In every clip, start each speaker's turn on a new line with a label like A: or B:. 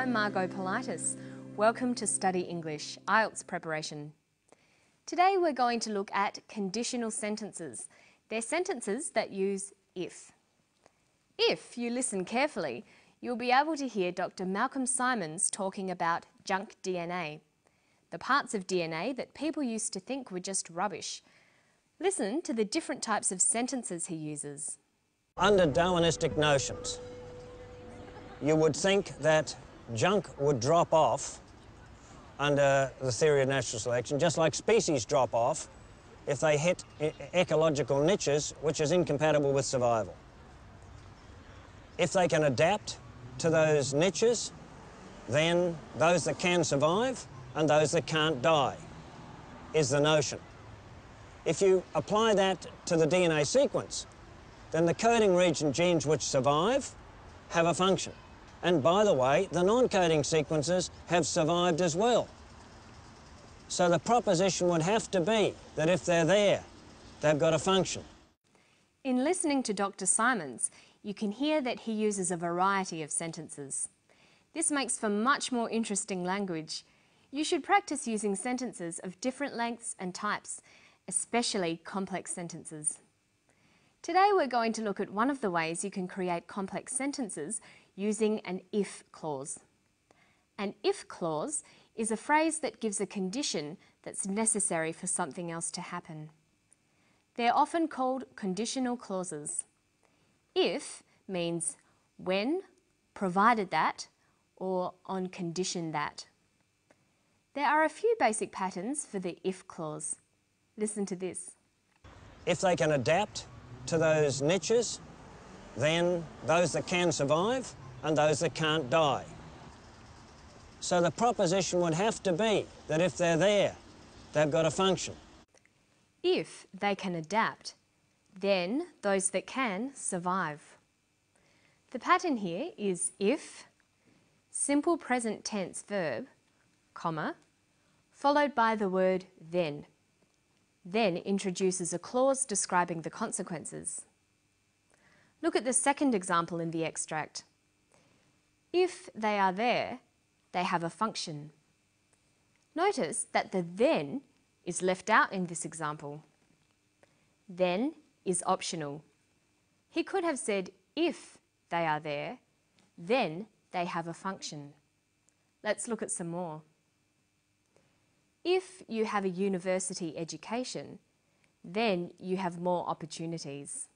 A: I'm Margot Politis. Welcome to Study English, IELTS preparation. Today we're going to look at conditional sentences. They're sentences that use if. If you listen carefully, you'll be able to hear Dr. Malcolm Simons talking about junk DNA, the parts of DNA that people used to think were just rubbish. Listen to the different types of sentences he uses.
B: Under Darwinistic notions, you would think that junk would drop off under the theory of natural selection, just like species drop off if they hit ecological niches, which is incompatible with survival. If they can adapt to those niches, then those that can survive and those that can't die is the notion. If you apply that to the DNA sequence, then the coding region genes which survive have a function. And by the way, the non-coding sequences have survived as well. So the proposition would have to be that if they're there, they've got a function.
A: In listening to Dr. Simons, you can hear that he uses a variety of sentences. This makes for much more interesting language. You should practice using sentences of different lengths and types, especially complex sentences. Today we're going to look at one of the ways you can create complex sentences using an if clause. An if clause is a phrase that gives a condition that's necessary for something else to happen. They're often called conditional clauses. If means when, provided that, or on condition that. There are a few basic patterns for the if clause. Listen to this.
B: If they can adapt to those niches, then those that can survive and those that can't die. So the proposition would have to be that if they're there, they've got a function.
A: If they can adapt, then those that can survive. The pattern here is if, simple present tense verb, comma, followed by the word then. Then introduces a clause describing the consequences. Look at the second example in the extract. If they are there, they have a function. Notice that the then is left out in this example. Then is optional. He could have said if they are there, then they have a function. Let's look at some more. If you have a university education, then you have more opportunities.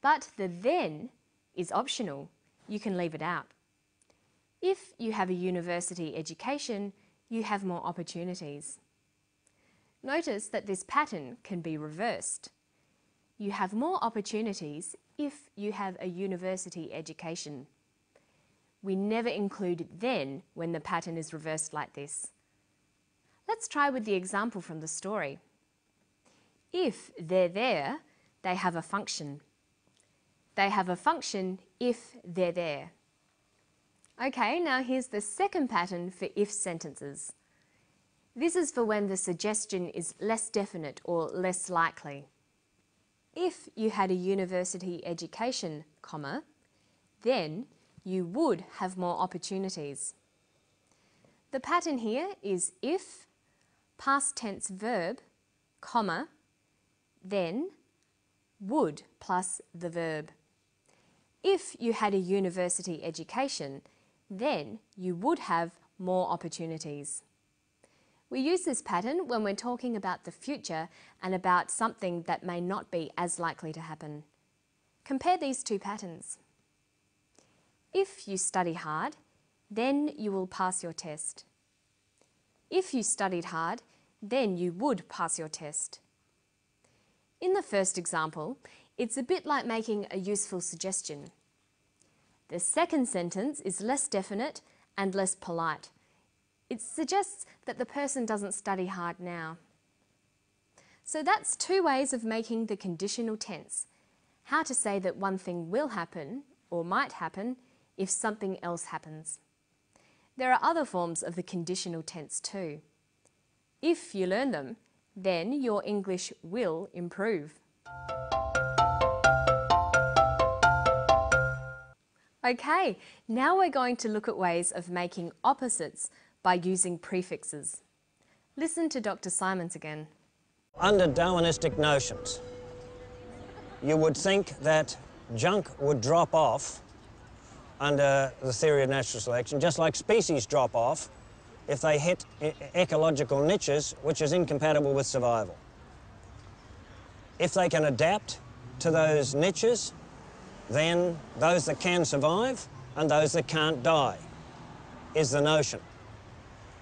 A: But the then is optional. You can leave it out. If you have a university education, you have more opportunities. Notice that this pattern can be reversed. You have more opportunities if you have a university education. We never include then when the pattern is reversed like this. Let's try with the example from the story. If they're there, they have a function. They have a function if they're there. Okay, now here's the second pattern for if sentences. This is for when the suggestion is less definite or less likely. If you had a university education, comma, then you would have more opportunities. The pattern here is if, past tense verb, comma, then, would plus the verb. If you had a university education, then you would have more opportunities. We use this pattern when we're talking about the future and about something that may not be as likely to happen. Compare these two patterns. If you study hard, then you will pass your test. If you studied hard, then you would pass your test. In the first example, it's a bit like making a useful suggestion. The second sentence is less definite and less polite. It suggests that the person doesn't study hard now. So that's two ways of making the conditional tense. How to say that one thing will happen or might happen if something else happens. There are other forms of the conditional tense too. If you learn them, then your English will improve. Okay, now we're going to look at ways of making opposites by using prefixes. Listen to Dr. Simons again.
B: Under Darwinistic notions, you would think that junk would drop off under the theory of natural selection, just like species drop off if they hit ecological niches, which is incompatible with survival. If they can adapt to those niches, then those that can survive and those that can't die is the notion.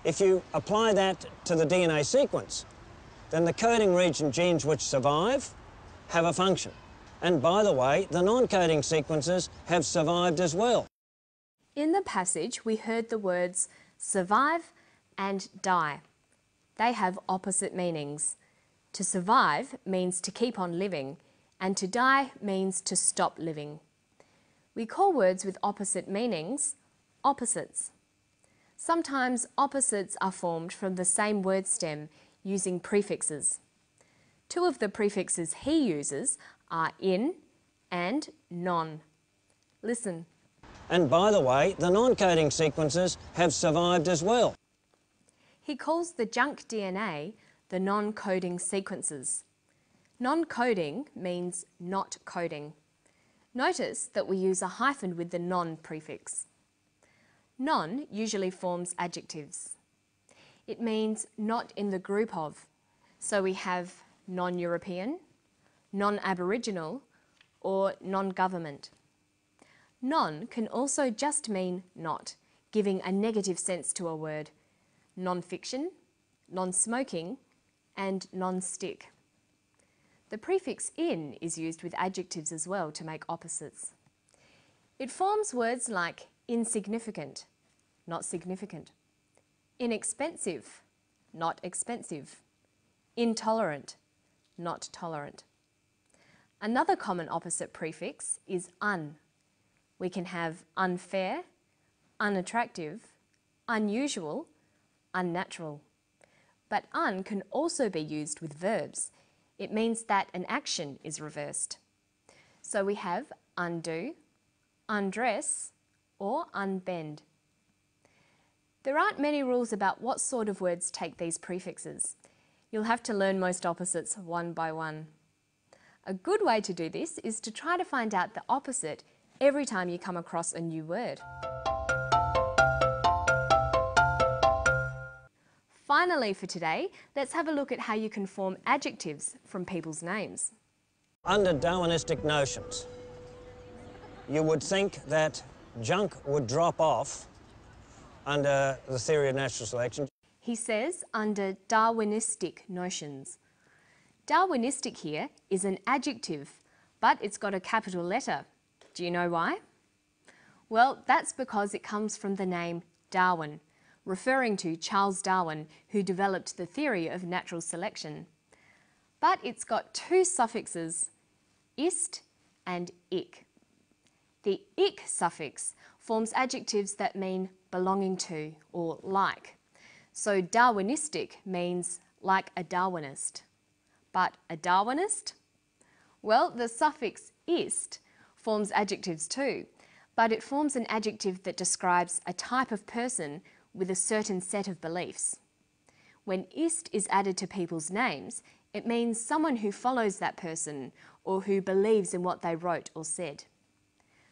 B: If you apply that to the DNA sequence, then the coding region genes which survive have a function. And by the way, the non-coding sequences have survived as well.
A: In the passage, we heard the words survive and die. They have opposite meanings. To survive means to keep on living, and to die means to stop living. We call words with opposite meanings opposites. Sometimes opposites are formed from the same word stem using prefixes. Two of the prefixes he uses are in and non. Listen.
B: And by the way, the non-coding sequences have survived as well.
A: He calls the junk DNA the non-coding sequences. Non-coding means not coding. Notice that we use a hyphen with the non prefix. Non usually forms adjectives. It means not in the group of. So we have non-European, non-Aboriginal, or non-government. Non can also just mean not, giving a negative sense to a word. Non-fiction, non-smoking, and non-stick. The prefix in is used with adjectives as well to make opposites. It forms words like insignificant, not significant, inexpensive, not expensive, intolerant, not tolerant. Another common opposite prefix is un. We can have unfair, unattractive, unusual, unnatural. But un can also be used with verbs. It means that an action is reversed. So we have undo, undress, or unbend. There aren't many rules about what sort of words take these prefixes. You'll have to learn most opposites one by one. A good way to do this is to try to find out the opposite every time you come across a new word. Finally for today, let's have a look at how you can form adjectives from people's names.
B: Under Darwinistic notions, you would think that junk would drop off under the theory of natural selection.
A: He says under Darwinistic notions. Darwinistic here is an adjective, but it's got a capital letter. Do you know why? Well, that's because it comes from the name Darwin, referring to Charles Darwin, who developed the theory of natural selection. But it's got two suffixes, ist and ick. The ick suffix forms adjectives that mean belonging to or like. So Darwinistic means like a Darwinist. But a Darwinist? Well, the suffix ist forms adjectives too, but it forms an adjective that describes a type of person with a certain set of beliefs. When ist is added to people's names, it means someone who follows that person or who believes in what they wrote or said.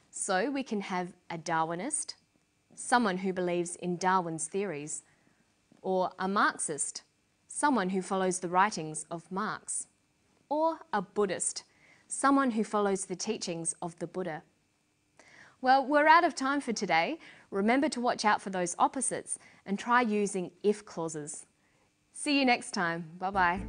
A: So we can have a Darwinist, someone who believes in Darwin's theories, or a Marxist, someone who follows the writings of Marx, or a Buddhist, someone who follows the teachings of the Buddha. Well, we're out of time for today. Remember to watch out for those opposites and try using if clauses. See you next time. Bye-bye.